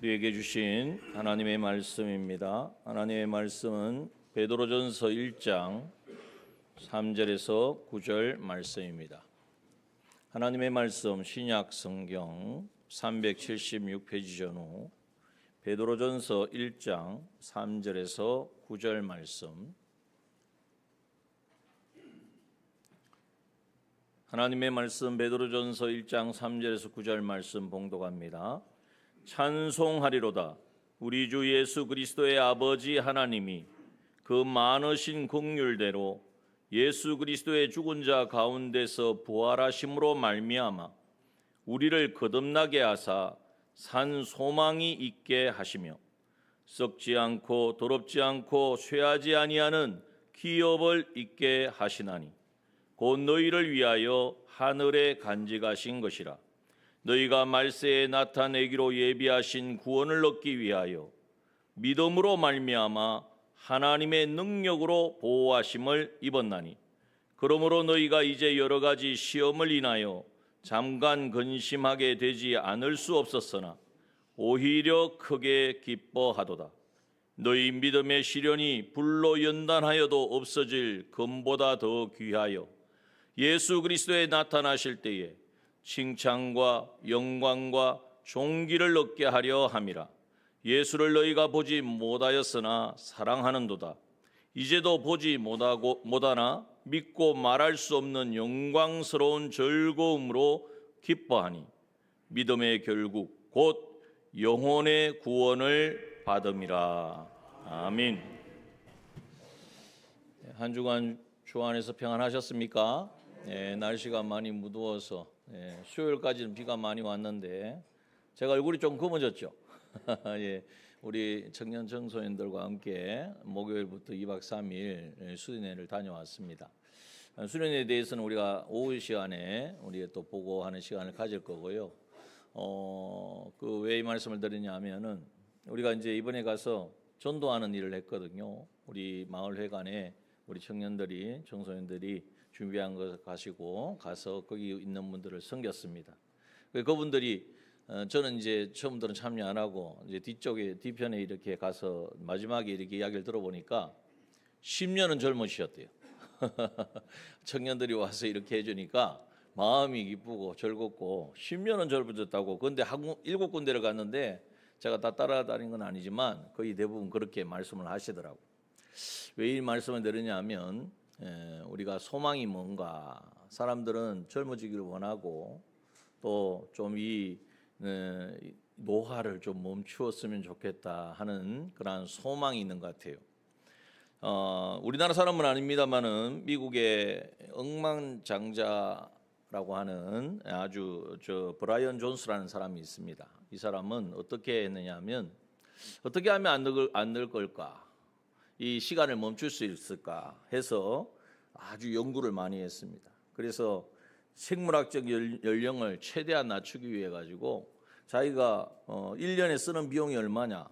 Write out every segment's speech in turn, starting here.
우리에게 주신 하나님의 말씀입니다. 하나님의 말씀은 베드로전서 1장 3절에서 9절 말씀입니다. 하나님의 말씀 신약 성경 376페이지 전후 베드로전서 1장 3절에서 9절 말씀. 하나님의 말씀 베드로전서 1장 3절에서 9절 말씀 봉독합니다. 찬송하리로다. 우리 주 예수 그리스도의 아버지 하나님이 그 많으신 긍휼대로 예수 그리스도의 죽은 자 가운데서 부활하심으로 말미암아 우리를 거듭나게 하사 산 소망이 있게 하시며 썩지 않고 더럽지 않고 쇠하지 아니하는 기업을 있게 하시나니 곧 너희를 위하여 하늘에 간직하신 것이라. 너희가 말세에 나타내기로 예비하신 구원을 얻기 위하여 믿음으로 말미암아 하나님의 능력으로 보호하심을 입었나니 그러므로 너희가 이제 여러 가지 시험을 인하여 잠깐 근심하게 되지 않을 수 없었으나 오히려 크게 기뻐하도다. 너희 믿음의 시련이 불로 연단하여도 없어질 금보다 더 귀하여 예수 그리스도에 나타나실 때에 칭찬과 영광과 존귀를 얻게 하려 함이라. 예수를 너희가 보지 못하였으나 사랑하는도다. 이제도 보지 못하나 믿고 말할 수 없는 영광스러운 즐거움으로 기뻐하니 믿음의 결국 곧 영혼의 구원을 받음이라. 아멘. 한 주간 주 안에서 평안하셨습니까? 날씨가 많이 무더워서 수요일까지는 비가 많이 왔는데 제가 얼굴이 좀 검어졌죠. 우리 청년 청소년들과 함께 목요일부터 2박 3일 수련회를 다녀왔습니다. 수련회에 대해서는 우리가 오후 시간에 우리 또 보고하는 시간을 가질 거고요. 그 왜 이 말씀을 드리냐면은 우리가 이제 이번에 가서 전도하는 일을 했거든요. 우리 마을회관에 우리 청년들이 청소년들이 준비한 것 가시고 가서 거기 있는 분들을 섬겼습니다. 그분들이 저는 이제 처음부터는 참여 안 하고 이제 뒤편에 이렇게 가서 마지막에 이렇게 이야기를 들어보니까 10년은 젊으셨대요. 청년들이 와서 이렇게 해주니까 마음이 기쁘고 즐겁고 10년은 젊어졌다고. 그런데 7군데를 갔는데 제가 다 따라다닌 건 아니지만 거의 대부분 그렇게 말씀을 하시더라고요. 왜 이 말씀을 드리냐면 우리가 소망이 뭔가, 사람들은 젊어지기를 원하고 또 좀 이 노화를 좀 멈추었으면 좋겠다 하는 그런 소망이 있는 것 같아요. 우리나라 사람은 아닙니다만은 미국의 억만장자라고 하는 아주 브라이언 존스라는 사람이 있습니다. 이 사람은 어떻게 했느냐면 어떻게 하면 안 늙을까? 이 시간을 멈출 수 있을까 해서 아주 연구를 많이 했습니다. 그래서 생물학적 연령을 최대한 낮추기 위해 가지고 자기가 1년에 쓰는 비용이 얼마냐?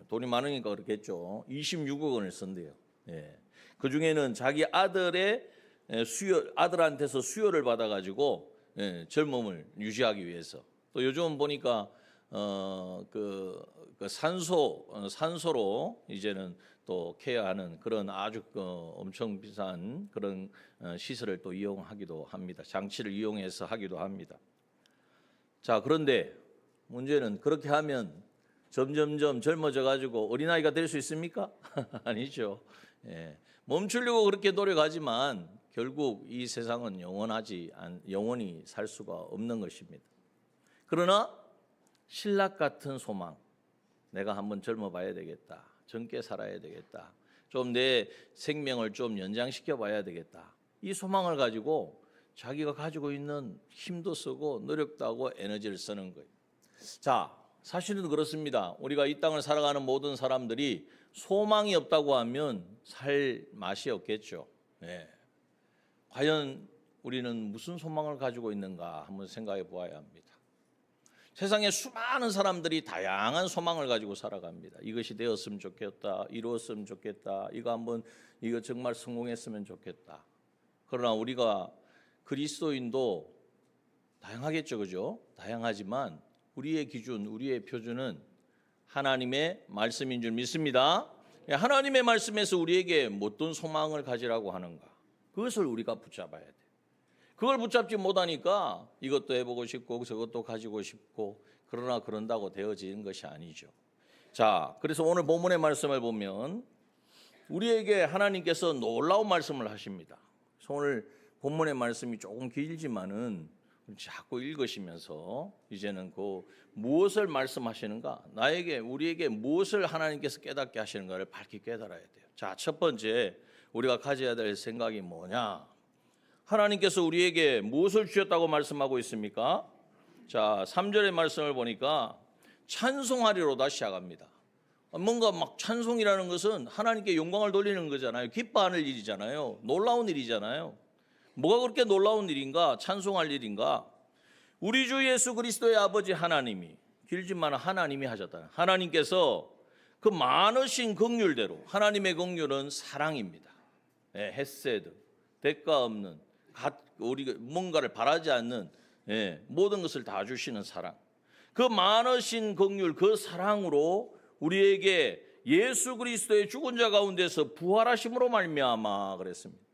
돈이 많으니까 그렇겠죠. 26억 원을 쓴대요. 그 중에는 자기 아들한테서 수혈을 받아 가지고 젊음을 유지하기 위해서. 또 요즘 보니까 산소로 이제는 또 케어하는 그런 아주 엄청 비싼 그런 시설을 또 이용하기도 합니다. 장치를 이용해서 하기도 합니다. 자, 그런데 문제는 그렇게 하면 점점점 젊어져 가지고 어린아이가 될 수 있습니까? 아니죠. 멈추려고 그렇게 노력하지만 결국 이 세상은 영원히 살 수가 없는 것입니다. 그러나 신락 같은 소망, 내가 한번 젊어 봐야 되겠다, 젊게 살아야 되겠다, 좀 내 생명을 좀 연장시켜 봐야 되겠다, 이 소망을 가지고 자기가 가지고 있는 힘도 쓰고 노력도 하고 에너지를 쓰는 거예요. 자, 사실은 그렇습니다. 우리가 이 땅을 살아가는 모든 사람들이 소망이 없다고 하면 살 맛이 없겠죠. 과연 우리는 무슨 소망을 가지고 있는가 한번 생각해 보아야 합니다. 세상에 수많은 사람들이 다양한 소망을 가지고 살아갑니다. 이것이 되었으면 좋겠다, 이루었으면 좋겠다, 이거 정말 성공했으면 좋겠다. 그러나 우리가 그리스도인도 다양하겠죠, 그죠? 다양하지만 우리의 기준, 우리의 표준은 하나님의 말씀인 줄 믿습니다. 하나님의 말씀에서 우리에게 어떤 소망을 가지라고 하는가, 그것을 우리가 붙잡아야 돼. 그걸 붙잡지 못하니까 이것도 해보고 싶고 저것도 가지고 싶고, 그러나 그런다고 되어지는 것이 아니죠. 자, 그래서 오늘 본문의 말씀을 보면 우리에게 하나님께서 놀라운 말씀을 하십니다. 그래서 오늘 본문의 말씀이 조금 길지만은 자꾸 읽으시면서 이제는 그 무엇을 말씀하시는가, 우리에게 무엇을 하나님께서 깨닫게 하시는가를 밝히 깨달아야 돼요. 자, 첫 번째 우리가 가져야 될 생각이 뭐냐? 하나님께서 우리에게 무엇을 주셨다고 말씀하고 있습니까? 자, 3절의 말씀을 보니까 찬송하리로다 시작합니다. 뭔가 막 찬송이라는 것은 하나님께 영광을 돌리는 거잖아요. 기뻐하는 일이잖아요. 놀라운 일이잖아요. 뭐가 그렇게 놀라운 일인가? 찬송할 일인가? 우리 주 예수 그리스도의 아버지 하나님이, 길지만 하나님이 하셨다. 하나님께서 그 많으신 긍휼대로, 하나님의 긍휼은 사랑입니다. 헤세드, 대가 없는, 우리가 뭔가를 바라지 않는 모든 것을 다 주시는 사랑. 그 많으신 긍휼, 그 사랑으로 우리에게 예수 그리스도의 죽은 자 가운데서 부활하심으로 말미암아 그랬습니다.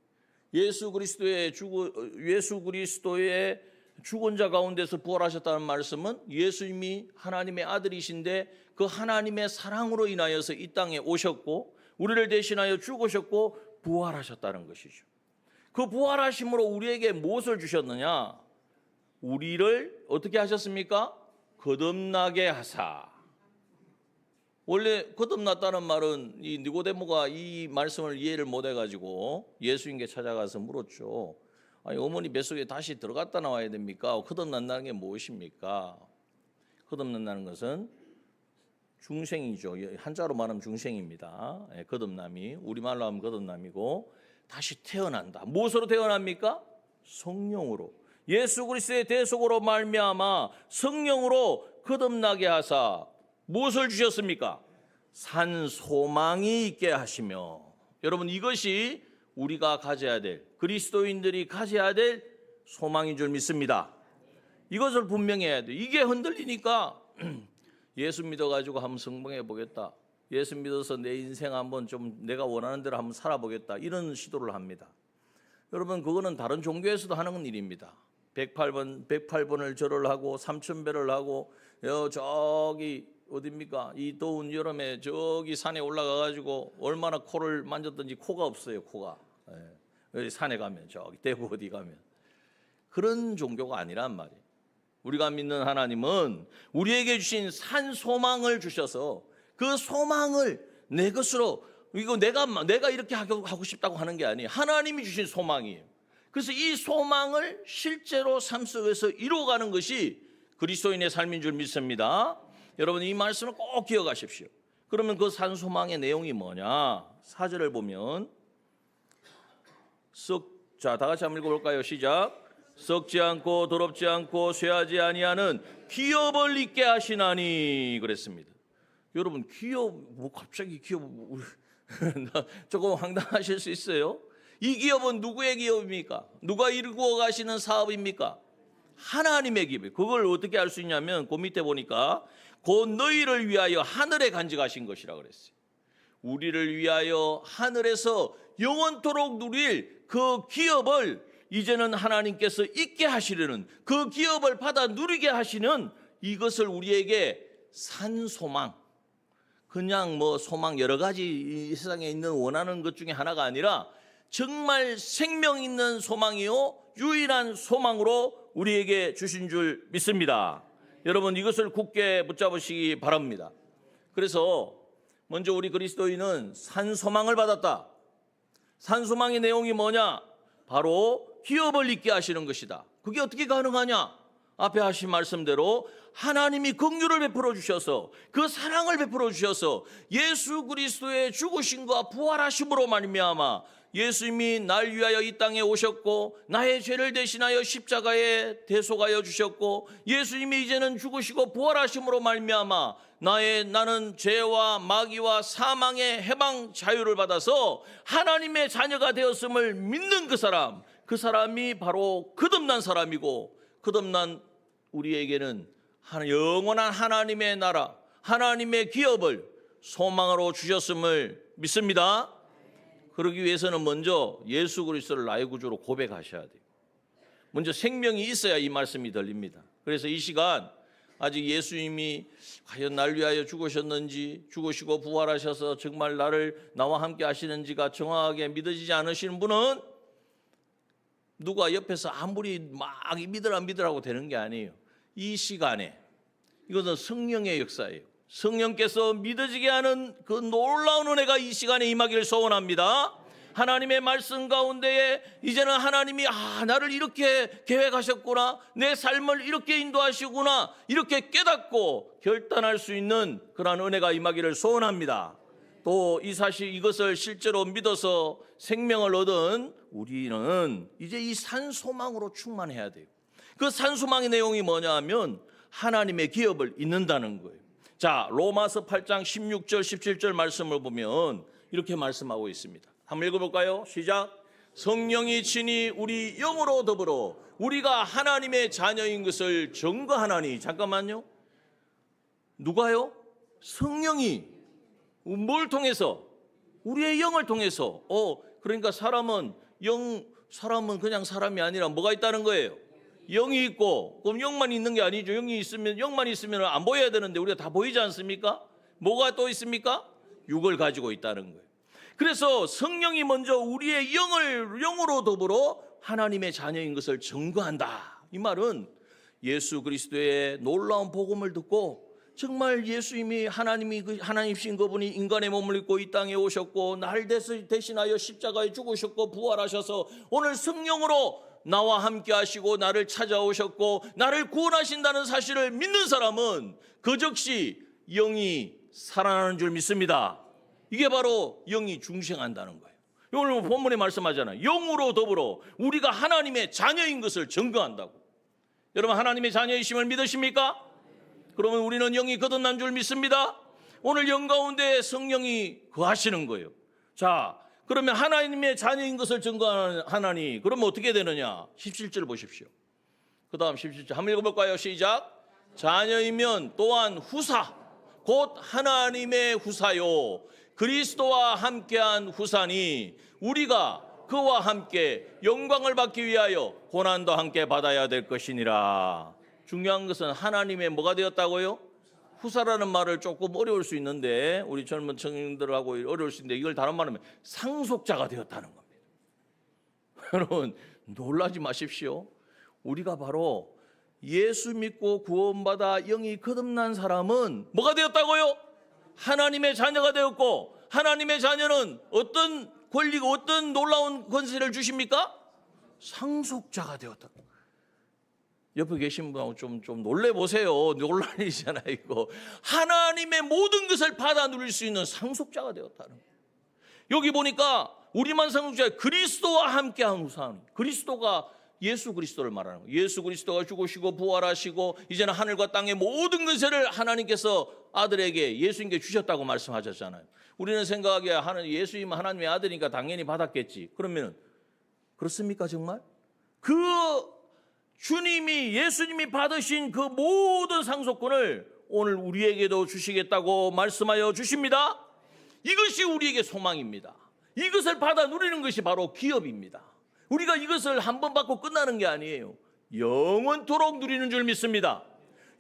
예수 그리스도의 죽은 자 가운데서 부활하셨다는 말씀은 예수님이 하나님의 아들이신데 그 하나님의 사랑으로 인하여서 이 땅에 오셨고 우리를 대신하여 죽으셨고 부활하셨다는 것이죠. 그 부활하심으로 우리에게 무엇을 주셨느냐? 우리를 어떻게 하셨습니까? 거듭나게 하사. 원래 거듭났다는 말은 이 니고데모가 이 말씀을 이해를 못해가지고 예수님께 찾아가서 물었죠. 아니, 어머니 뱃속에 다시 들어갔다 나와야 됩니까? 거듭난다는 게 무엇입니까? 거듭난다는 것은 중생이죠. 한자로 말하면 중생입니다. 거듭남이, 우리말로 하면 거듭남이고, 다시 태어난다. 무엇으로 태어납니까? 성령으로. 예수 그리스도의 대속으로 말미암아 성령으로 거듭나게 하사 무엇을 주셨습니까? 산 소망이 있게 하시며. 여러분, 이것이 우리가 가져야 될, 그리스도인들이 가져야 될 소망인 줄 믿습니다. 이것을 분명히 해야 돼요. 이게 흔들리니까 예수 믿어가지고 한번 성공해 보겠다, 예수 믿어서 내 인생 한번 좀 내가 원하는 대로 한번 살아보겠다, 이런 시도를 합니다. 여러분, 그거는 다른 종교에서도 하는 일입니다. 108번을 절을 하고 3000배를 하고 저기 어딥니까? 이 더운 여름에 저기 산에 올라가가지고 얼마나 코를 만졌든지 코가 없어요. 코가. 여기 산에 가면, 저기 대구 어디 가면. 그런 종교가 아니란 말이에요. 우리가 믿는 하나님은 우리에게 주신 산 소망을 주셔서 그 소망을 내 것으로, 이거 내가 이렇게 하고 싶다고 하는 게 아니에요. 하나님이 주신 소망이에요. 그래서 이 소망을 실제로 삶 속에서 이루어가는 것이 그리스도인의 삶인 줄 믿습니다. 여러분, 이 말씀을 꼭 기억하십시오. 그러면 그 산 소망의 내용이 뭐냐? 4절을 보면 자, 다 같이 한번 읽어볼까요? 시작. 썩지 않고 더럽지 않고 쇠하지 아니하는 기업을 있게 하시나니 그랬습니다. 여러분, 기업, 뭐 갑자기 기업, 조금 황당하실 수 있어요. 이 기업은 누구의 기업입니까? 누가 이루어 가시는 사업입니까? 하나님의 기업이에요. 그걸 어떻게 알 수 있냐면 그 밑에 보니까 곧 너희를 위하여 하늘에 간직하신 것이라 그랬어요. 우리를 위하여 하늘에서 영원토록 누릴 그 기업을 이제는 하나님께서 있게 하시려는, 그 기업을 받아 누리게 하시는, 이것을 우리에게 산 소망, 그냥 뭐 소망 여러 가지 이 세상에 있는 원하는 것 중에 하나가 아니라 정말 생명 있는 소망이요 유일한 소망으로 우리에게 주신 줄 믿습니다. 여러분, 이것을 굳게 붙잡으시기 바랍니다. 그래서 먼저 우리 그리스도인은 산 소망을 받았다. 산 소망의 내용이 뭐냐? 바로 기업을 있게 하시는 것이다. 그게 어떻게 가능하냐? 앞에 하신 말씀대로 하나님이 긍휼을 베풀어 주셔서, 그 사랑을 베풀어 주셔서 예수 그리스도의 죽으심과 부활하심으로 말미암아 예수님이 날 위하여 이 땅에 오셨고 나의 죄를 대신하여 십자가에 대속하여 주셨고, 예수님이 이제는 죽으시고 부활하심으로 말미암아 나는 죄와 마귀와 사망의 해방 자유를 받아서 하나님의 자녀가 되었음을 믿는 그 사람이 바로 거듭난 사람이고, 거듭난 우리에게는 영원한 하나님의 나라, 하나님의 기업을 소망으로 주셨음을 믿습니다. 그러기 위해서는 먼저 예수 그리스도를 나의 구주로 고백하셔야 돼요. 먼저 생명이 있어야 이 말씀이 들립니다. 그래서 이 시간 아직 예수님이 과연 날 위하여 죽으셨는지, 죽으시고 부활하셔서 정말 나와 함께 하시는지가 정확하게 믿어지지 않으시는 분은 누가 옆에서 아무리 막 믿으라고 되는 게 아니에요. 이 시간에 이것은 성령의 역사예요. 성령께서 믿어지게 하는 그 놀라운 은혜가 이 시간에 임하기를 소원합니다. 하나님의 말씀 가운데에 이제는 하나님이 나를 이렇게 계획하셨구나, 내 삶을 이렇게 인도하시구나, 이렇게 깨닫고 결단할 수 있는 그러한 은혜가 임하기를 소원합니다. 또 이 사실 이것을 실제로 믿어서 생명을 얻은 우리는 이제 이 산소망으로 충만해야 돼요. 그 산소망의 내용이 뭐냐 하면 하나님의 기업을 잇는다는 거예요. 자, 로마서 8장 16절 17절 말씀을 보면 이렇게 말씀하고 있습니다. 한번 읽어볼까요? 시작. 성령이 친히 우리 영으로 더불어 우리가 하나님의 자녀인 것을 증거하나니. 잠깐만요. 누가요? 성령이 뭘 통해서? 우리의 영을 통해서. 그러니까 사람은 그냥 사람이 아니라 뭐가 있다는 거예요? 영이 있고, 그럼 영만 있는 게 아니죠. 영만 있으면 안 보여야 되는데 우리가 다 보이지 않습니까? 뭐가 또 있습니까? 육을 가지고 있다는 거예요. 그래서 성령이 먼저 우리의 영으로 더불어 하나님의 자녀인 것을 증거한다. 이 말은 예수 그리스도의 놀라운 복음을 듣고 정말 예수님이 하나님이신 그분이 인간의 몸을 입고 이 땅에 오셨고 날 대신하여 십자가에 죽으셨고 부활하셔서 오늘 성령으로 나와 함께 하시고 나를 찾아오셨고 나를 구원하신다는 사실을 믿는 사람은 그 즉시 영이 살아나는 줄 믿습니다. 이게 바로 영이 중생한다는 거예요. 오늘 본문에 말씀하잖아요. 영으로 더불어 우리가 하나님의 자녀인 것을 증거한다고. 여러분 하나님의 자녀이심을 믿으십니까? 그러면 우리는 영이 거듭난 줄 믿습니다. 오늘 영 가운데 성령이 거하시는 거예요. 자, 그러면 하나님의 자녀인 것을 증거하나니 그러면 어떻게 되느냐? 17절 보십시오. 그 다음 17절 한번 읽어볼까요? 시작. 자녀이면 또한 후사 곧 하나님의 후사요 그리스도와 함께한 후사니 우리가 그와 함께 영광을 받기 위하여 고난도 함께 받아야 될 것이니라. 중요한 것은 하나님의 뭐가 되었다고요? 후사라는 말을 조금 어려울 수 있는데 우리 젊은 청년들하고 어려울 수 있는데 이걸 다른 말로 하면 상속자가 되었다는 겁니다. 여러분 놀라지 마십시오. 우리가 바로 예수 믿고 구원받아 영이 거듭난 사람은 뭐가 되었다고요? 하나님의 자녀가 되었고 하나님의 자녀는 어떤 권리고 어떤 놀라운 권세를 주십니까? 상속자가 되었다. 옆에 계신 분하고 좀 놀래보세요. 논란이잖아요 이거. 하나님의 모든 것을 받아 누릴 수 있는 상속자가 되었다는 거예요. 여기 보니까 우리만 상속자예요. 그리스도와 함께한 후사니. 그리스도가 예수 그리스도를 말하는 거예요. 예수 그리스도가 죽으시고 부활하시고 이제는 하늘과 땅의 모든 것을 하나님께서 아들에게 예수님께 주셨다고 말씀하셨잖아요. 우리는 생각하기에 예수님은 하나님의 아들이니까 당연히 받았겠지. 그러면 그렇습니까 정말? 그 주님이 예수님이 받으신 그 모든 상속권을 오늘 우리에게도 주시겠다고 말씀하여 주십니다. 이것이 우리에게 소망입니다. 이것을 받아 누리는 것이 바로 기업입니다. 우리가 이것을 한 번 받고 끝나는 게 아니에요. 영원토록 누리는 줄 믿습니다.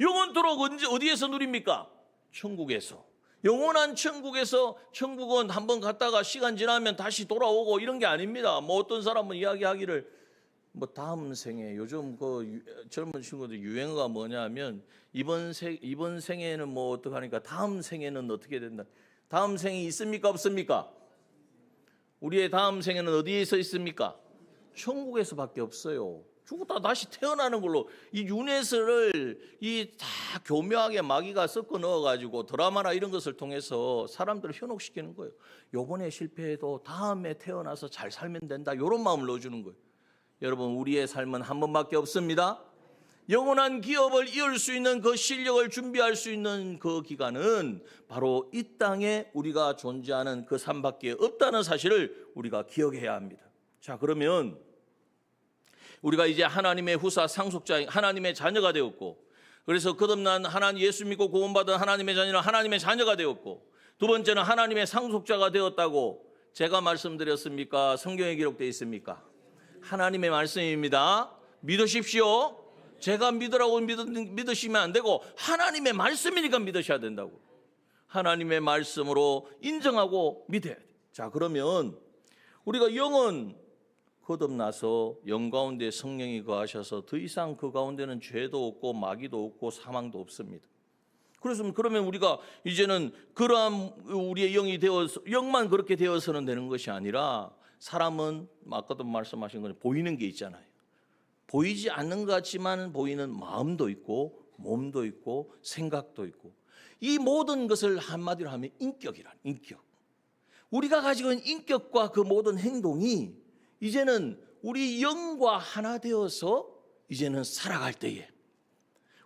영원토록 어디에서 누립니까? 천국에서. 영원한 천국에서. 천국은 한 번 갔다가 시간 지나면 다시 돌아오고 이런 게 아닙니다. 뭐 어떤 사람은 이야기하기를 다음 생에 요즘 그 젊은 친구들 유행어가 뭐냐면 이번 생에는 뭐 어떡하니까 다음 생에는 어떻게 된다. 다음 생이 있습니까 없습니까? 우리의 다음 생에는 어디에서 있습니까? 천국에서밖에 없어요. 죽었다 다시 태어나는 걸로 이 유네스를 다 교묘하게 마귀가 섞어 넣어가지고 드라마나 이런 것을 통해서 사람들을 현혹시키는 거예요. 요번에 실패해도 다음에 태어나서 잘 살면 된다. 이런 마음을 넣어주는 거예요. 여러분 우리의 삶은 한 번밖에 없습니다. 영원한 기업을 이을 수 있는 그 실력을 준비할 수 있는 그 기간은 바로 이 땅에 우리가 존재하는 그 삶밖에 없다는 사실을 우리가 기억해야 합니다. 자, 그러면 우리가 이제 하나님의 후사 상속자, 하나님의 자녀가 되었고 그래서 거듭난 하나님 예수 믿고 구원받은 하나님의 자녀는 하나님의 자녀가 되었고, 두 번째는 하나님의 상속자가 되었다고 제가 말씀드렸습니까? 성경에 기록되어 있습니까? 하나님의 말씀입니다. 믿으십시오. 제가 믿으라고 믿으시면 안 되고 하나님의 말씀이니까 믿으셔야 된다고. 하나님의 말씀으로 인정하고 믿어야 돼요. 자, 그러면 우리가 영은 거듭나서 영 가운데 성령이 거하셔서 더 이상 그 가운데는 죄도 없고 마귀도 없고 사망도 없습니다. 그래서 그러면 우리가 이제는 그러한 우리의 영이 되어서 영만 그렇게 되어서는 되는 것이 아니라, 사람은 아까도 말씀하신 것처럼 보이는 게 있잖아요. 보이지 않는 것 같지만 보이는 마음도 있고 몸도 있고 생각도 있고, 이 모든 것을 한마디로 하면 인격이란, 인격. 우리가 가지고 있는 인격과 그 모든 행동이 이제는 우리 영과 하나 되어서 이제는 살아갈 때에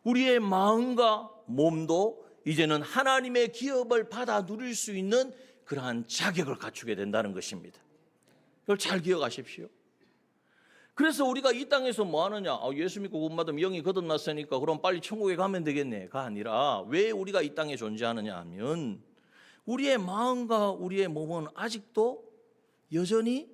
우리의 마음과 몸도 이제는 하나님의 기업을 받아 누릴 수 있는 그러한 자격을 갖추게 된다는 것입니다. 이걸 잘 기억하십시오. 그래서 우리가 이 땅에서 뭐 하느냐? 예수 믿고 구원받으면 영이 거듭났으니까 그럼 빨리 천국에 가면 되겠네가 아니라, 왜 우리가 이 땅에 존재하느냐 하면 우리의 마음과 우리의 몸은 아직도 여전히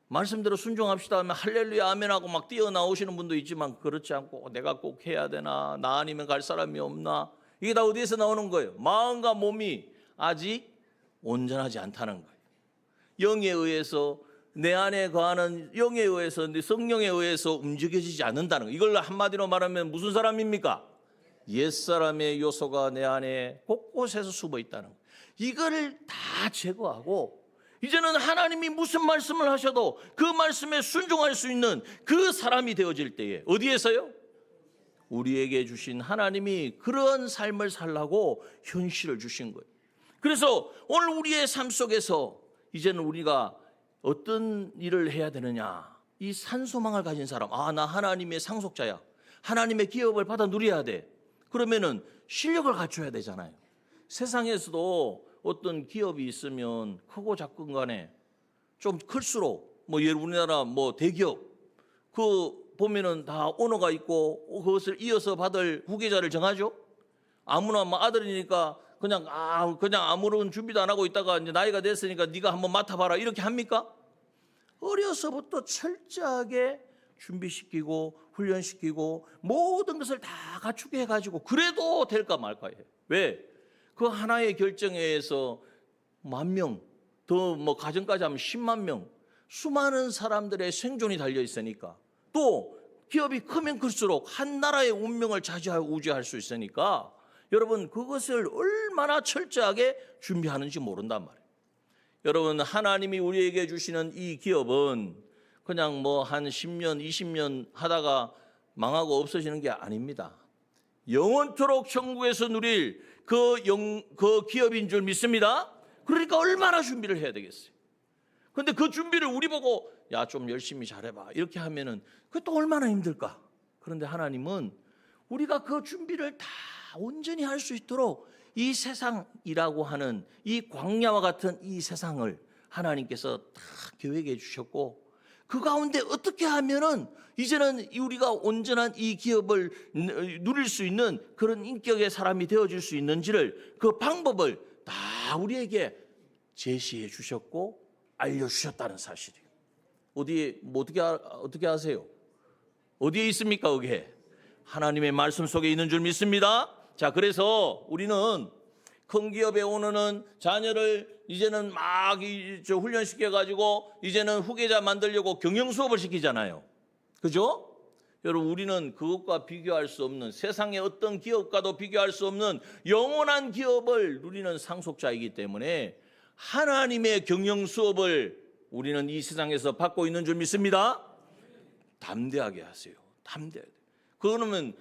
말씀대로 순종합시다 하면 할렐루야 아멘하고 막 뛰어나오시는 분도 있지만, 그렇지 않고 내가 꼭 해야 되나, 나 아니면 갈 사람이 없나, 이게 다 어디에서 나오는 거예요? 마음과 몸이 아직 온전하지 않다는 거예요. 영에 의해서, 내 안에 거하는 영에 의해서, 성령에 의해서 움직여지지 않는다는 거예요. 이걸 한마디로 말하면 무슨 사람입니까? 옛사람의 요소가 내 안에 곳곳에서 숨어 있다는 거예요. 이거를 다 제거하고 이제는 하나님이 무슨 말씀을 하셔도 그 말씀에 순종할 수 있는 그 사람이 되어질 때에, 어디에서요? 우리에게 주신 하나님이 그런 삶을 살라고 현실을 주신 거예요. 그래서 오늘 우리의 삶 속에서 이제는 우리가 어떤 일을 해야 되느냐, 이 산소망을 가진 사람, 나 하나님의 상속자야, 하나님의 기업을 받아 누려야 돼. 그러면은 실력을 갖춰야 되잖아요. 세상에서도 어떤 기업이 있으면 크고 작건 간에 좀 클수록, 우리나라 대기업 그 보면은 다 오너가 있고 그것을 이어서 받을 후계자를 정하죠. 아무나 아들이니까 그냥 아무런 준비도 안 하고 있다가 이제 나이가 됐으니까 네가 한번 맡아봐라 이렇게 합니까? 어려서부터 철저하게 준비시키고 훈련시키고 모든 것을 다 갖추게 해가지고 그래도 될까 말까예요. 왜? 그 하나의 결정에 의해서 10,000명, 더 가정까지 하면 10만 명, 수많은 사람들의 생존이 달려 있으니까, 또 기업이 크면 클수록 한 나라의 운명을 좌지우지할 수 있으니까 여러분 그것을 얼마나 철저하게 준비하는지 모른단 말이에요. 여러분, 하나님이 우리에게 주시는 이 기업은 그냥 한 10년, 20년 하다가 망하고 없어지는 게 아닙니다. 영원토록 천국에서 누릴 그 기업인 줄 믿습니다. 그러니까 얼마나 준비를 해야 되겠어요. 그런데 그 준비를 우리 보고 야, 좀 열심히 잘해봐 이렇게 하면은 그게 또 얼마나 힘들까. 그런데 하나님은 우리가 그 준비를 다 온전히 할 수 있도록 이 세상이라고 하는 이 광야와 같은 이 세상을 하나님께서 다 계획해 주셨고, 그 가운데 어떻게 하면은 이제는 우리가 온전한 이 기업을 누릴 수 있는 그런 인격의 사람이 되어질 수 있는지를, 그 방법을 다 우리에게 제시해 주셨고 알려주셨다는 사실이에요. 어디에 어떻게 아세요? 어디에 있습니까? 그게 하나님의 말씀 속에 있는 줄 믿습니다. 자, 그래서 우리는 큰 기업에 오는 자녀를 이제는 막 훈련시켜 가지고 이제는 후계자 만들려고 경영 수업을 시키잖아요. 그죠? 여러분, 우리는 그것과 비교할 수 없는, 세상의 어떤 기업과도 비교할 수 없는 영원한 기업을 누리는 상속자이기 때문에 하나님의 경영 수업을 우리는 이 세상에서 받고 있는 줄 믿습니다. 담대하게 하세요. 담대하게. 그러면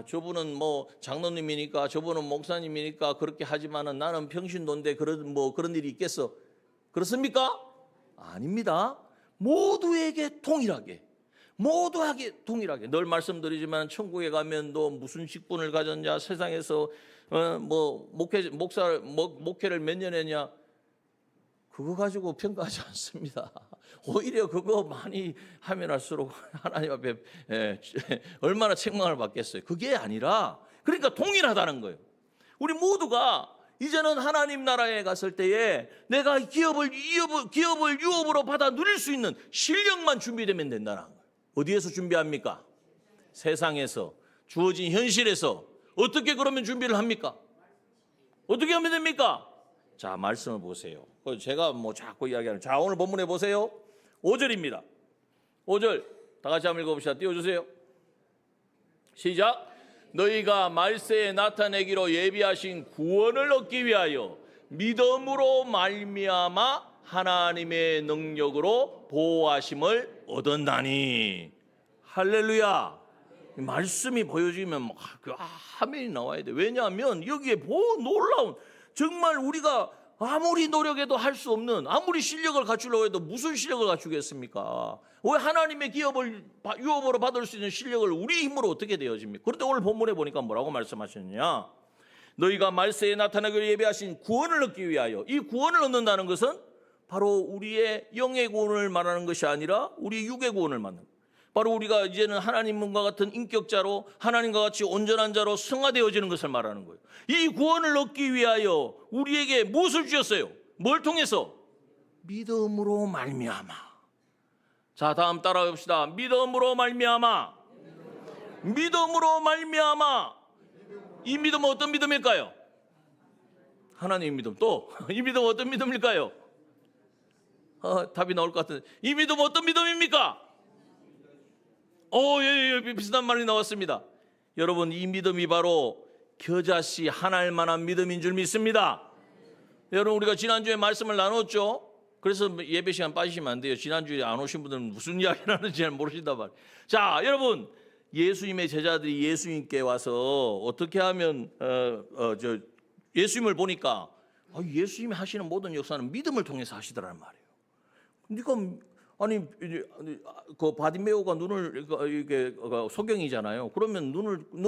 저분은 장로님이니까, 저분은 목사님이니까 그렇게 하지만은 나는 평신도인데 그런 일이 있겠어? 그렇습니까? 아닙니다. 모두에게 동일하게 늘 말씀드리지만, 천국에 가면 너 무슨 직분을 가졌냐, 세상에서 목회를 몇 년 했냐, 그거 가지고 평가하지 않습니다. 오히려 그거 많이 하면 할수록 하나님 앞에 얼마나 책망을 받겠어요. 그게 아니라 그러니까 동일하다는 거예요. 우리 모두가 이제는 하나님 나라에 갔을 때에 내가 기업을 유업으로 받아 누릴 수 있는 실력만 준비되면 된다는 거예요. 어디에서 준비합니까? 세상에서 주어진 현실에서. 어떻게 그러면 준비를 합니까? 어떻게 하면 됩니까? 자, 말씀을 보세요. 제가 뭐 자꾸 이야기하는. 자, 오늘 본문에 보세요. 5절입니다. 5절 다 같이 한번 읽어봅시다. 띄워주세요. 시작. 너희가 말세에 나타내기로 예비하신 구원을 얻기 위하여 믿음으로 말미암아 하나님의 능력으로 보호하심을 얻었나니. 할렐루야. 말씀이 보여지면 아멘이 나와야 돼. 왜냐하면 여기에 놀라운, 정말 우리가 아무리 노력해도 할 수 없는, 아무리 실력을 갖추려고 해도 무슨 실력을 갖추겠습니까? 왜 하나님의 기업을 유업으로 받을 수 있는 실력을 우리 힘으로 어떻게 되어집니까? 그런데 오늘 본문에 보니까 뭐라고 말씀하셨느냐? 너희가 말세에 나타나기로 예비하신 구원을 얻기 위하여. 이 구원을 얻는다는 것은 바로 우리의 영의 구원을 말하는 것이 아니라 우리 육의 구원을 말하는 거예요. 바로 우리가 이제는 하나님과 같은 인격자로, 하나님과 같이 온전한 자로 승화되어지는 것을 말하는 거예요. 이 구원을 얻기 위하여 우리에게 무엇을 주셨어요? 뭘 통해서? 믿음으로 말미암아. 자, 다음 따라해 봅시다. 믿음으로 말미암아. 믿음으로 말미암아. 이 믿음은 어떤 믿음일까요? 하나님의 믿음. 또 이 믿음은 어떤 믿음일까요? 답이 나올 것 같은데, 이 믿음은 어떤 믿음입니까? 예, 비슷한 말이 나왔습니다. 여러분, 이 믿음이 바로 겨자씨 하나일 만한 믿음인 줄 믿습니다. 여러분, 우리가 지난주에 말씀을 나눴죠. 그래서 예배 시간 빠지시면 안 돼요. 지난주에 안 오신 분들은 무슨 이야기를 하는지 잘 모르신단 말이에요. 자, 여러분, 예수님의 제자들이 예수님께 와서 어떻게 하면 예수님을 보니까 예수님이 하시는 모든 역사는 믿음을 통해서 하시더라는 말이에요. 그 바디메오가 눈을 이게 소경이잖아요. 그러면 너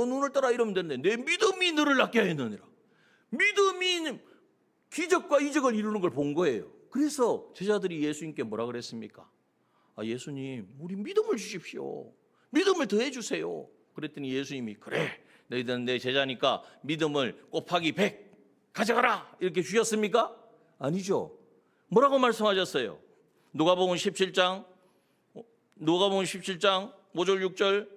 눈을 떠라 이러면 되는데, 내 믿음이 너를 낫게 하였느니라. 믿음이 기적과 이적을 이루는 걸 본 거예요. 그래서 제자들이 예수님께 뭐라 그랬습니까? 예수님, 우리 믿음을 주십시오. 믿음을 더해 주세요. 그랬더니 예수님이, 그래, 너희들은 내 제자니까 믿음을 곱하기 100 가져가라, 이렇게 주셨습니까? 아니죠. 뭐라고 말씀하셨어요? 누가복음 17장 5절 6절.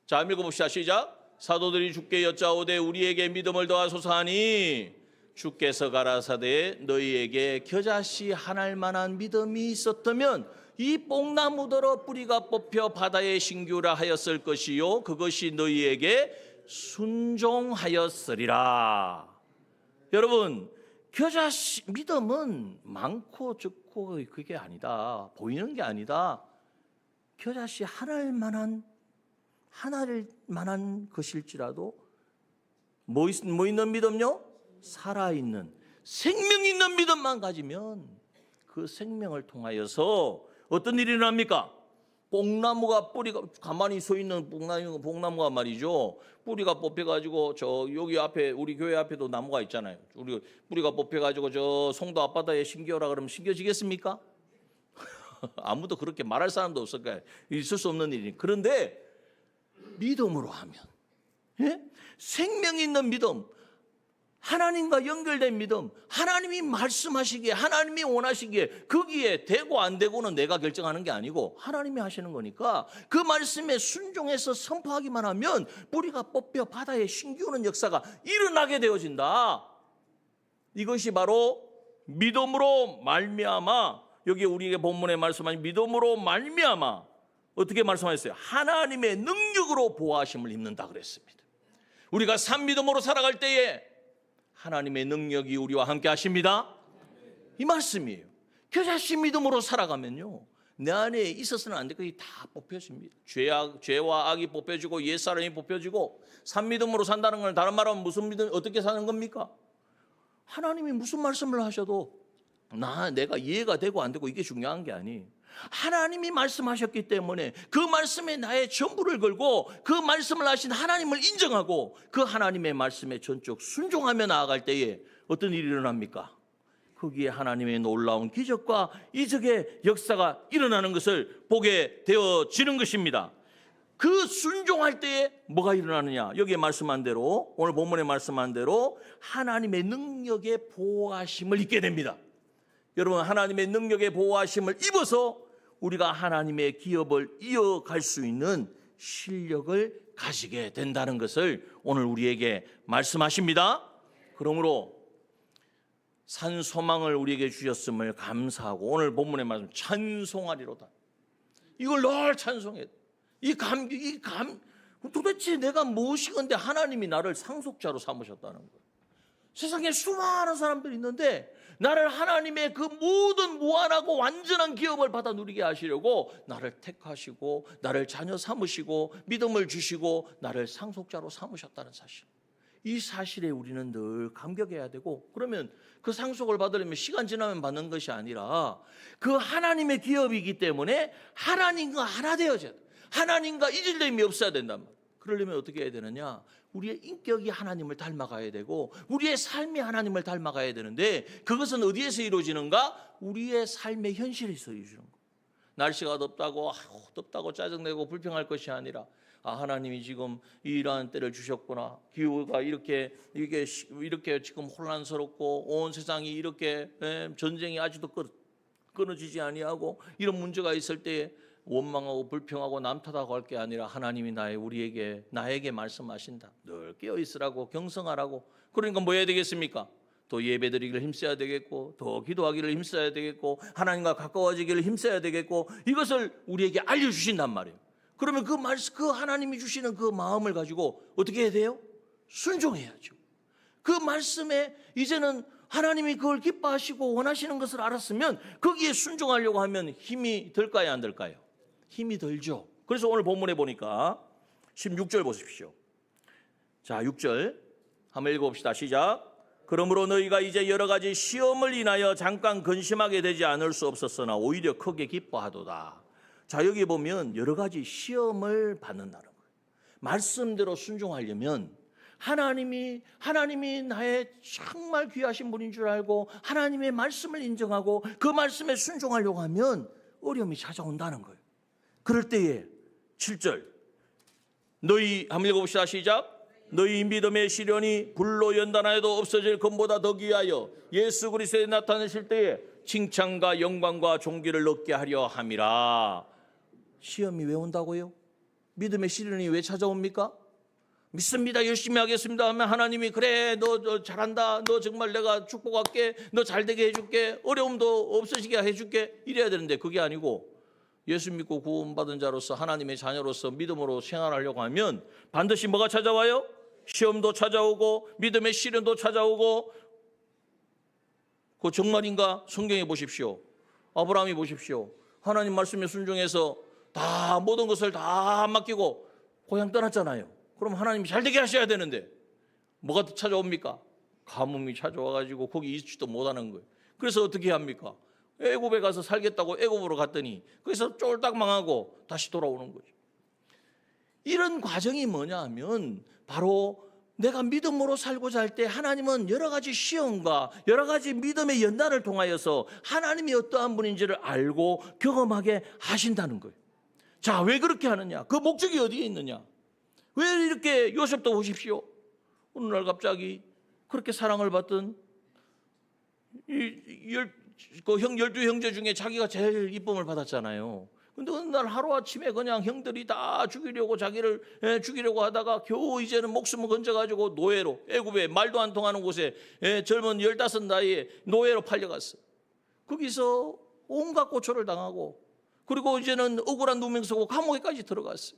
자, 읽어봅시다. 시작. 사도들이 주께 여짜오되 우리에게 믿음을 더하소서 하니 주께서 가라사대 너희에게 겨자씨 하나일 만한 믿음이 있었다면 이 뽕나무더러 뿌리가 뽑혀 바다에 신규라 하였을 것이요 그것이 너희에게 순종하였으리라. 여러분, 겨자씨 믿음은 많고 적고 그게 아니다. 보이는 게 아니다. 겨자씨 하나일 만한 것일지라도 뭐 있는 믿음요? 살아있는 생명 있는 믿음만 가지면 그 생명을 통하여서 어떤 일이 일어납니까? 뽕나무가 뿌리가 가만히 서 있는 뽕나무가 말이죠. 뿌리가 뽑혀가지고 여기 앞에 우리 교회 앞에도 나무가 있잖아요. 우리 뿌리가 뽑혀가지고 저 송도 앞바다에 심겨라 그러면 심겨지겠습니까? 아무도 그렇게 말할 사람도 없을 거예요. 있을 수 없는 일이니. 그런데 믿음으로 하면, 생명 있는 믿음, 하나님과 연결된 믿음, 하나님이 말씀하시기에, 하나님이 원하시기에 거기에 되고 안 되고는 내가 결정하는 게 아니고 하나님이 하시는 거니까 그 말씀에 순종해서 선포하기만 하면 뿌리가 뽑혀 바다에 신기우는 역사가 일어나게 되어진다. 이것이 바로 믿음으로 말미암아, 여기 우리에게 본문에 말씀하신 믿음으로 말미암아 어떻게 말씀하셨어요? 하나님의 능력으로 보호하심을 입는다 그랬습니다. 우리가 산믿음으로 살아갈 때에 하나님의 능력이 우리와 함께 하십니다. 이 말씀이에요. 겨자씨 믿음으로 살아가면요, 내 안에 있어서는 안 될 것이 다 뽑혀집니다. 죄와 악이 뽑혀지고 옛사람이 뽑혀지고, 산믿음으로 산다는 건 다른 말하면 무슨 믿음, 어떻게 사는 겁니까? 하나님이 무슨 말씀을 하셔도 내가 이해가 되고 안 되고 이게 중요한 게 아니에요. 하나님이 말씀하셨기 때문에 그 말씀에 나의 전부를 걸고 그 말씀을 하신 하나님을 인정하고 그 하나님의 말씀에 전적 순종하며 나아갈 때에 어떤 일이 일어납니까? 그 거기에 하나님의 놀라운 기적과 이적의 역사가 일어나는 것을 보게 되어지는 것입니다. 그 순종할 때에 뭐가 일어나느냐? 여기에 말씀한 대로, 오늘 본문에 말씀한 대로 하나님의 능력의 보호하심을 입게 됩니다. 여러분, 하나님의 능력의 보호하심을 입어서 우리가 하나님의 기업을 이어갈 수 있는 실력을 가지게 된다는 것을 오늘 우리에게 말씀하십니다. 그러므로 산 소망을 우리에게 주셨음을 감사하고 오늘 본문의 말씀 찬송하리로다. 이걸 늘 찬송해. 도대체 내가 무엇이건데 하나님이 나를 상속자로 삼으셨다는 거예요. 세상에 수많은 사람들이 있는데 나를 하나님의 그 모든 무한하고 완전한 기업을 받아 누리게 하시려고 나를 택하시고 나를 자녀 삼으시고 믿음을 주시고 나를 상속자로 삼으셨다는 사실. 이 사실에 우리는 늘 감격해야 되고, 그러면 그 상속을 받으려면 시간 지나면 받는 것이 아니라 그 하나님의 기업이기 때문에 하나님과 하나 되어져야 돼. 하나님과 이질됨이 없어야 된단 말이에요. 그러려면 어떻게 해야 되느냐? 우리의 인격이 하나님을 닮아가야 되고 우리의 삶이 하나님을 닮아가야 되는데, 그것은 어디에서 이루어지는가? 우리의 삶의 현실에서 이루어지는 거예요. 날씨가 덥다고 짜증내고 불평할 것이 아니라, 하나님이 지금 이러한 때를 주셨구나. 기후가 이렇게 지금 혼란스럽고 온 세상이 이렇게 전쟁이 아직도 끊어지지 아니하고 이런 문제가 있을 때에 원망하고 불평하고 남 탓하고 할 게 아니라 하나님이 나에게 말씀하신다. 늘 깨어 있으라고, 경성하라고. 그러니까 뭐 해야 되겠습니까? 더 예배드리기를 힘써야 되겠고, 더 기도하기를 힘써야 되겠고, 하나님과 가까워지기를 힘써야 되겠고, 이것을 우리에게 알려주신단 말이에요. 그러면 그 하나님이 주시는 그 마음을 가지고 어떻게 해야 돼요? 순종해야죠. 그 말씀에 이제는 하나님이 그걸 기뻐하시고 원하시는 것을 알았으면 거기에 순종하려고 하면 힘이 들까요, 안 들까요? 힘이 들죠. 그래서 오늘 본문에 보니까 16절 보십시오. 자, 6절 한번 읽어봅시다. 시작. 그러므로 너희가 이제 여러 가지 시험을 인하여 잠깐 근심하게 되지 않을 수 없었으나 오히려 크게 기뻐하도다. 자, 여기 보면 여러 가지 시험을 받는다는 거예요. 말씀대로 순종하려면 하나님이 나의 정말 귀하신 분인 줄 알고 하나님의 말씀을 인정하고 그 말씀에 순종하려고 하면 어려움이 찾아온다는 거예요. 그럴 때에 7절 너희 한번 읽어봅시다. 시작. 너희 믿음의 시련이 불로 연단하여도 없어질 것보다 더 귀하여 예수 그리스도에 나타나실 때에 칭찬과 영광과 존귀를 얻게 하려 함이라. 시험이 왜 온다고요? 믿음의 시련이 왜 찾아옵니까? 믿습니다, 열심히 하겠습니다 하면 하나님이 그래 너 잘한다, 너 정말 내가 축복할게, 너 잘되게 해줄게, 어려움도 없어지게 해줄게, 이래야 되는데 그게 아니고 예수 믿고 구원받은 자로서 하나님의 자녀로서 믿음으로 생활하려고 하면 반드시 뭐가 찾아와요? 시험도 찾아오고 믿음의 시련도 찾아오고. 그거 정말인가? 성경에 보십시오. 아브라함이 보십시오. 하나님 말씀에 순종해서 다 모든 것을 다 맡기고 고향 떠났잖아요. 그럼 하나님이 잘되게 하셔야 되는데 뭐가 찾아옵니까? 가뭄이 찾아와가지고 거기 있지도 못하는 거예요. 그래서 어떻게 합니까? 애굽에 가서 살겠다고 애굽으로 갔더니 거기서 쫄딱 망하고 다시 돌아오는 거죠. 이런 과정이 뭐냐 하면 바로 내가 믿음으로 살고자 할 때 하나님은 여러 가지 시험과 여러 가지 믿음의 연단을 통하여서 하나님이 어떠한 분인지를 알고 경험하게 하신다는 거예요. 자, 왜 그렇게 하느냐? 그 목적이 어디에 있느냐? 왜 이렇게 요셉도 보십시오. 어느 날 갑자기 그렇게 사랑을 받던 그 12형제 중에 자기가 제일 이쁨을 받았잖아요. 근데 어느 날 하루아침에 그냥 형들이 다 죽이려고 자기를 죽이려고 하다가 겨우 이제는 목숨을 건져가지고 노예로, 애굽에 말도 안 통하는 곳에 젊은 15 나이에 노예로 팔려갔어요. 거기서 온갖 고초를 당하고 그리고 이제는 억울한 누명 쓰고 감옥에까지 들어갔어요.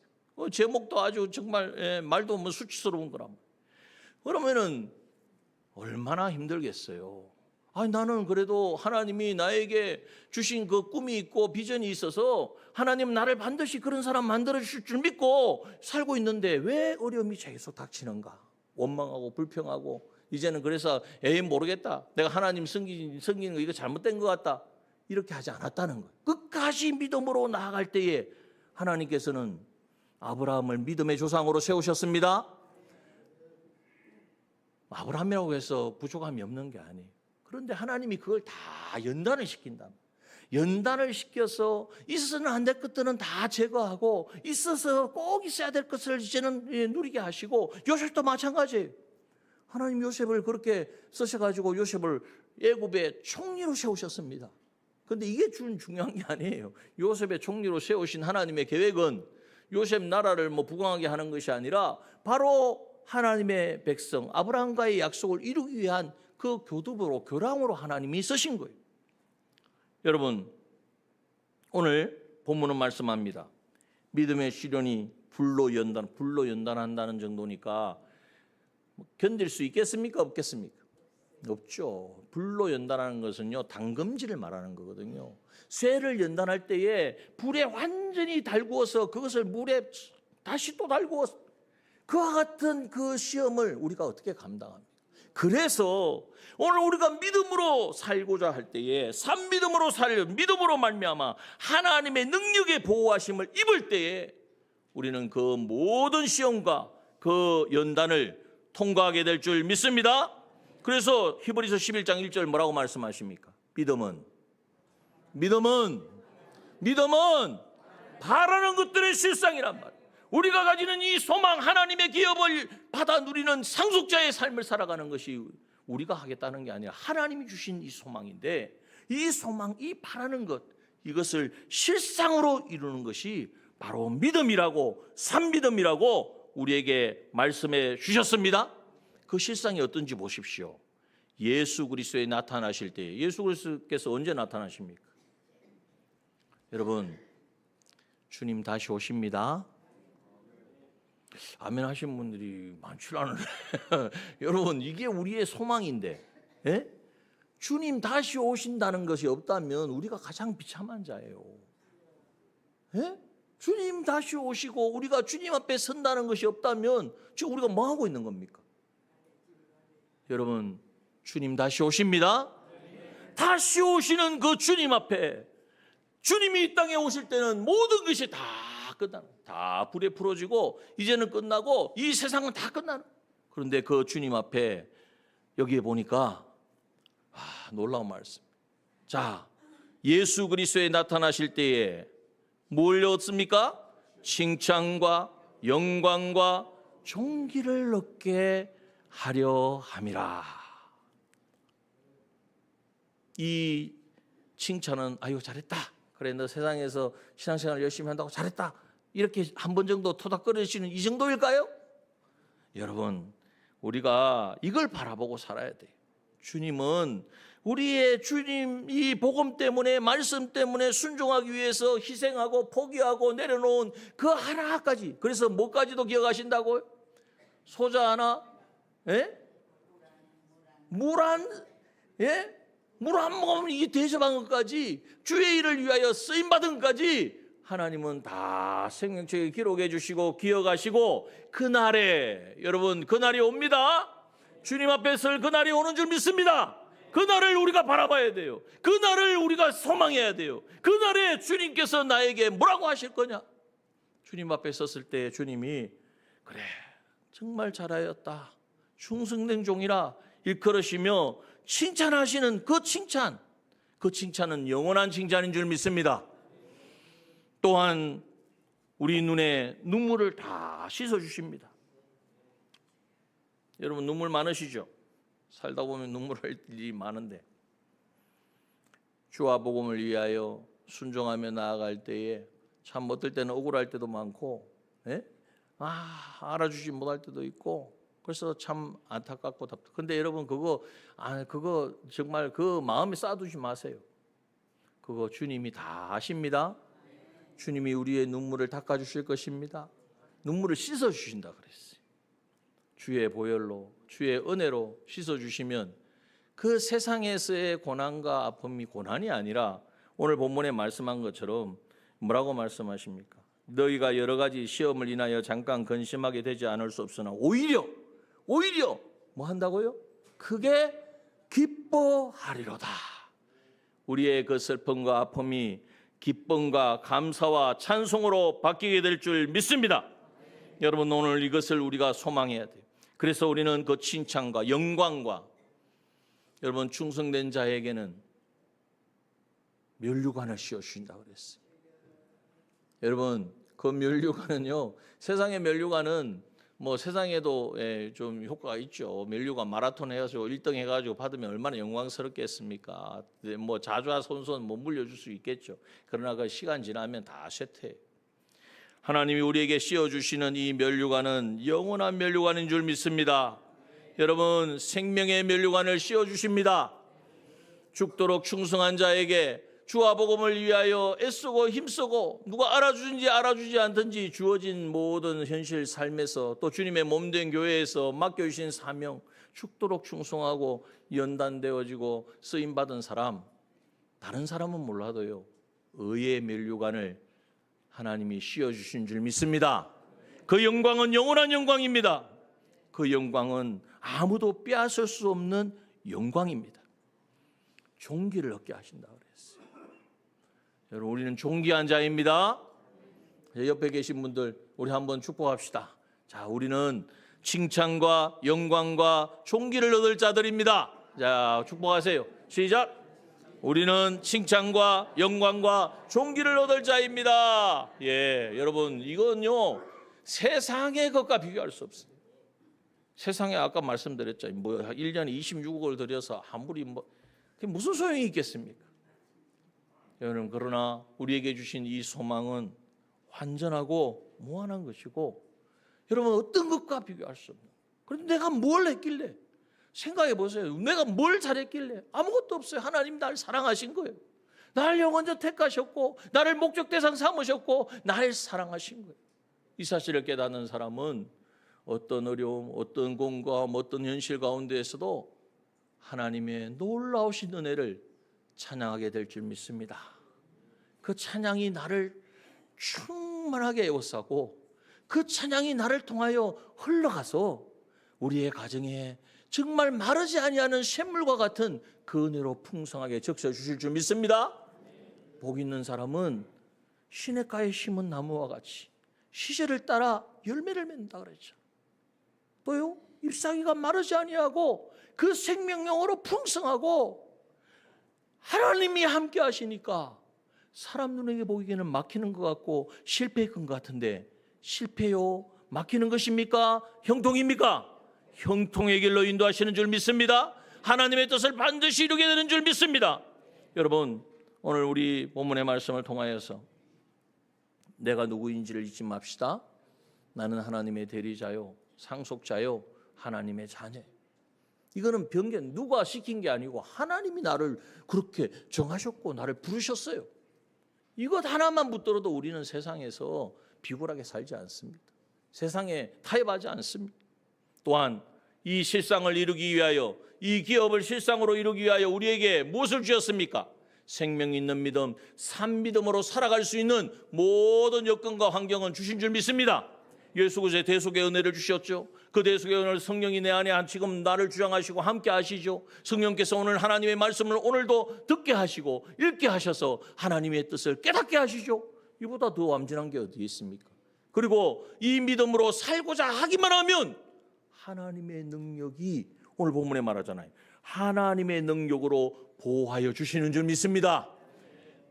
제목도 아주 정말 말도 없는 수치스러운 거란 말이에요. 그러면은 얼마나 힘들겠어요. 나는 그래도 하나님이 나에게 주신 그 꿈이 있고 비전이 있어서 하나님 나를 반드시 그런 사람 만들어 주실 줄 믿고 살고 있는데 왜 어려움이 계속 닥치는가? 원망하고 불평하고 이제는 그래서 모르겠다. 내가 하나님 섬기는 거 이거 잘못된 것 같다. 이렇게 하지 않았다는 거예요. 끝까지 믿음으로 나아갈 때에 하나님께서는 아브라함을 믿음의 조상으로 세우셨습니다. 아브라함이라고 해서 부족함이 없는 게 아니에요. 그런데 하나님이 그걸 다 연단을 시킨다. 연단을 시켜서 있어서는 안 될 것들은 다 제거하고 있어서 꼭 있어야 될 것을 이제는 누리게 하시고, 요셉도 마찬가지예요. 하나님 요셉을 그렇게 쓰셔가지고 요셉을 애굽의 총리로 세우셨습니다. 그런데 이게 중요한 게 아니에요. 요셉의 총리로 세우신 하나님의 계획은 요셉 나라를 부강하게 하는 것이 아니라 바로 하나님의 백성 아브라함과의 약속을 이루기 위한 그 교랑으로 하나님이 쓰신 거예요. 여러분, 오늘 본문은 말씀합니다. 믿음의 시련이 불로 연단한다는 정도니까 견딜 수 있겠습니까? 없겠습니까? 없죠. 불로 연단하는 것은요, 당금질을 말하는 거거든요. 쇠를 연단할 때에 불에 완전히 달구어서 그것을 물에 다시 또 달구어서, 그와 같은 그 시험을 우리가 어떻게 감당합니까? 그래서 오늘 우리가 믿음으로 살고자 할 때에, 산믿음으로 믿음으로 말미암아 하나님의 능력의 보호하심을 입을 때에 우리는 그 모든 시험과 그 연단을 통과하게 될 줄 믿습니다. 그래서 히브리서 11장 1절 뭐라고 말씀하십니까? 믿음은 바라는 것들의 실상이란 말이에요. 우리가 가지는 이 소망, 하나님의 기업을 받아 누리는 상속자의 삶을 살아가는 것이 우리가 하겠다는 게 아니라 하나님이 주신 이 소망인데, 이 소망, 이 바라는 것, 이것을 실상으로 이루는 것이 바로 믿음이라고, 산믿음이라고 우리에게 말씀해 주셨습니다. 그 실상이 어떤지 보십시오. 예수 그리스도에 나타나실 때, 예수 그리스도께서 언제 나타나십니까? 여러분, 주님 다시 오십니다. 아멘 하신 분들이 많지 않은데 여러분, 이게 우리의 소망인데, 예? 주님 다시 오신다는 것이 없다면 우리가 가장 비참한 자예요. 예? 주님 다시 오시고 우리가 주님 앞에 선다는 것이 없다면 지금 우리가 뭐 하고 있는 겁니까? 여러분, 주님 다시 오십니다. 다시 오시는 그 주님 앞에, 주님이 이 땅에 오실 때는 모든 것이 다 다 불에 풀어지고 이제는 끝나고 이 세상은 다 끝나는. 그런데 그 주님 앞에 여기에 보니까 놀라운 말씀. 자, 예수 그리스도에 나타나실 때에 뭘 얻습니까? 칭찬과 영광과 존귀를 얻게 하려 함이라. 이 칭찬은 아유 잘했다, 그래 너 세상에서 신앙생활 열심히 한다고 잘했다, 이렇게 한 번 정도 토닥거리시는 이 정도일까요? 여러분, 우리가 이걸 바라보고 살아야 돼요. 주님은 우리의 주님 이 복음 때문에, 말씀 때문에 순종하기 위해서 희생하고 포기하고 내려놓은 그 하나까지, 그래서 뭐까지도 기억하신다고요? 소자 하나, 물 한 모금 이 대접한 것까지, 주의 일을 위하여 쓰임받은 것까지 하나님은 다 생명책에 기록해 주시고 기억하시고, 그날에, 여러분, 그날이 옵니다. 주님 앞에 설 그날이 오는 줄 믿습니다. 그날을 우리가 바라봐야 돼요. 그날을 우리가 소망해야 돼요. 그날에 주님께서 나에게 뭐라고 하실 거냐? 주님 앞에 섰을 때 주님이 그래 정말 잘하였다, 충성된 종이라 일컬으시며 칭찬하시는 그 칭찬은 영원한 칭찬인 줄 믿습니다. 또한 우리 눈에 눈물을 다 씻어주십니다. 여러분, 눈물 많으시죠? 살다 보면 눈물 흘릴 일이 많은데, 주와 복음을 위하여 순종하며 나아갈 때에 참 어떨 때는 억울할 때도 많고, 알아주지 못할 때도 있고, 그래서 참 안타깝고 답답. 근데 여러분, 그거 정말 그 마음에 쌓아두지 마세요. 그거 주님이 다 아십니다. 주님이 우리의 눈물을 닦아주실 것입니다. 눈물을 씻어주신다 그랬어요. 주의 보혈로, 주의 은혜로 씻어주시면 그 세상에서의 고난과 아픔이 고난이 아니라 오늘 본문에 말씀한 것처럼 뭐라고 말씀하십니까? 너희가 여러 가지 시험을 인하여 잠깐 근심하게 되지 않을 수 없으나 오히려 뭐 한다고요? 크게 기뻐하리로다. 우리의 그 슬픔과 아픔이 기쁨과 감사와 찬송으로 바뀌게 될 줄 믿습니다. 여러분, 오늘 이것을 우리가 소망해야 돼요. 그래서 우리는 그 칭찬과 영광과 여러분, 충성된 자에게는 면류관을 씌워주신다고 그랬어요. 여러분, 그 면류관은요, 세상의 면류관은 뭐 세상에도 좀 효과가 있죠. 면류관 마라톤 해가지고 1등 해가지고 받으면 얼마나 영광스럽겠습니까? 뭐 자주손손 못 물려줄 수 있겠죠. 그러나 그 시간 지나면 다 쇠퇴해요. 하나님이 우리에게 씌워주시는 이 면류관은 영원한 면류관인 줄 믿습니다. 여러분, 생명의 면류관을 씌워주십니다. 죽도록 충성한 자에게 주와 복음을 위하여 애쓰고 힘쓰고 누가 알아주든지 알아주지 않든지 주어진 모든 현실 삶에서 또 주님의 몸된 교회에서 맡겨주신 사명, 죽도록 충성하고 연단되어지고 쓰임받은 사람, 다른 사람은 몰라도요, 의의 면류관을 하나님이 씌워주신 줄 믿습니다. 그 영광은 영원한 영광입니다. 그 영광은 아무도 빼앗을 수 없는 영광입니다. 존귀를 얻게 하신다고 그랬어요. 여러분, 우리는 존귀한 자입니다. 옆에 계신 분들, 우리 한번 축복합시다. 자, 우리는 칭찬과 영광과 존귀를 얻을 자들입니다. 자, 축복하세요. 시작. 우리는 칭찬과 영광과 존귀를 얻을 자입니다. 예, 여러분, 이건요 세상의 것과 비교할 수 없어요. 세상에 아까 말씀드렸죠. 뭐 1년에 26억을 들여서 아무리 그게 무슨 소용이 있겠습니까? 여러분, 그러나 우리에게 주신 이 소망은 완전하고 무한한 것이고, 여러분, 어떤 것과 비교할 수 없는. 그런데 내가 뭘 했길래? 생각해 보세요. 내가 뭘 잘했길래? 아무것도 없어요. 하나님 나를 사랑하신 거예요. 나를 영원히 택하셨고 나를 목적 대상 삼으셨고 나를 사랑하신 거예요. 이 사실을 깨닫는 사람은 어떤 어려움, 어떤 공고함, 어떤 현실 가운데에서도 하나님의 놀라우신 은혜를 찬양하게 될 줄 믿습니다. 그 찬양이 나를 충만하게 에워싸고 그 찬양이 나를 통하여 흘러가서 우리의 가정에 정말 마르지 아니하는 샘물과 같은 그 은혜로 풍성하게 적셔 주실 줄 믿습니다. 복 있는 사람은 시냇가에 심은 나무와 같이 시절을 따라 열매를 맺는다 그랬죠. 또요, 잎사귀가 마르지 아니하고 그 생명력으로 풍성하고 하나님이 함께 하시니까 사람 눈에게 보기에는 막히는 것 같고 실패한 것 같은데, 실패요? 막히는 것입니까? 형통입니까? 형통의 길로 인도하시는 줄 믿습니다. 하나님의 뜻을 반드시 이루게 되는 줄 믿습니다. 여러분, 오늘 우리 본문의 말씀을 통하여서 내가 누구인지를 잊지 맙시다. 나는 하나님의 대리자요, 상속자요, 하나님의 자녀. 이거는 변경, 누가 시킨 게 아니고 하나님이 나를 그렇게 정하셨고 나를 부르셨어요. 이것 하나만 붙들어도 우리는 세상에서 비굴하게 살지 않습니다. 세상에 타협하지 않습니다. 또한 이 실상을 이루기 위하여, 이 기업을 실상으로 이루기 위하여 우리에게 무엇을 주셨습니까? 생명 있는 믿음, 산 믿음으로 살아갈 수 있는 모든 여건과 환경은 주신 줄 믿습니다. 예수 그리스도의 대속의 은혜를 주셨죠. 그 대속의 은혜를 성령이 내 안에 지금 나를 주장하시고 함께 하시죠. 성령께서 오늘 하나님의 말씀을 오늘도 듣게 하시고 읽게 하셔서 하나님의 뜻을 깨닫게 하시죠. 이보다 더 완전한 게 어디 있습니까? 그리고 이 믿음으로 살고자 하기만 하면 하나님의 능력이, 오늘 본문에 말하잖아요, 하나님의 능력으로 보호하여 주시는 줄 믿습니다.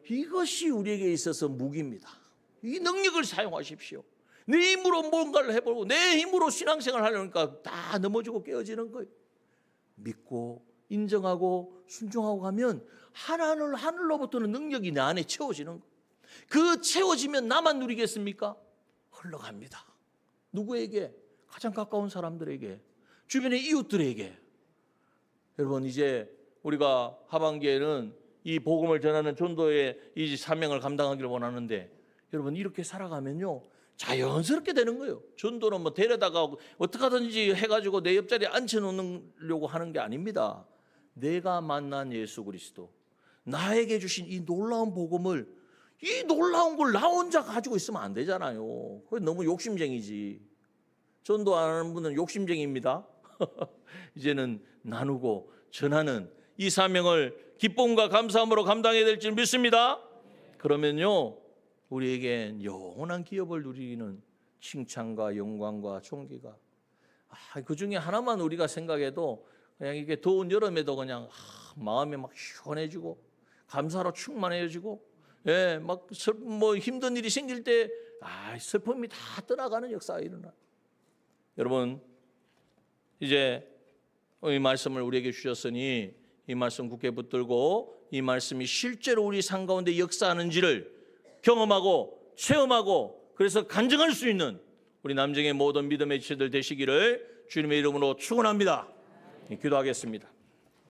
이것이 우리에게 있어서 무기입니다. 이 능력을 사용하십시오. 내 힘으로 뭔가를 해보고 내 힘으로 신앙생활 하려니까 다 넘어지고 깨어지는 거예요. 믿고 인정하고 순종하고 가면 하늘로부터는 능력이 내 안에 채워지는 거예요. 그 채워지면 나만 누리겠습니까? 흘러갑니다. 누구에게? 가장 가까운 사람들에게, 주변의 이웃들에게. 여러분, 이제 우리가 하반기에는 이 복음을 전하는 전도의 이 사명을 감당하기를 원하는데, 여러분, 이렇게 살아가면요 자연스럽게 되는 거예요. 전도는 뭐 데려다가 어떻게 하든지 해가지고 내 옆자리에 앉혀놓으려고 하는 게 아닙니다. 내가 만난 예수 그리스도, 나에게 주신 이 놀라운 복음을, 이 놀라운 걸 나 혼자 가지고 있으면 안 되잖아요. 그게 너무 욕심쟁이지. 전도 안 하는 분은 욕심쟁이입니다. 이제는 나누고 전하는 이 사명을 기쁨과 감사함으로 감당해야 될 줄 믿습니다. 그러면요 우리에겐 영원한 기업을 누리는 칭찬과 영광과 존귀가, 그 중에 하나만 우리가 생각해도 그냥 이게 더운 여름에도 그냥 마음이 막 시원해지고 감사로 충만해지고, 예, 막 뭐 힘든 일이 생길 때 슬픔이 다 떠나가는 역사가 일어나. 여러분, 이제 이 말씀을 우리에게 주셨으니 이 말씀 굳게 붙들고 이 말씀이 실제로 우리 삶 가운데 역사하는지를 경험하고 체험하고 그래서 간증할 수 있는 우리 남정의 모든 믿음의 지체들 되시기를 주님의 이름으로 축원합니다. 기도하겠습니다.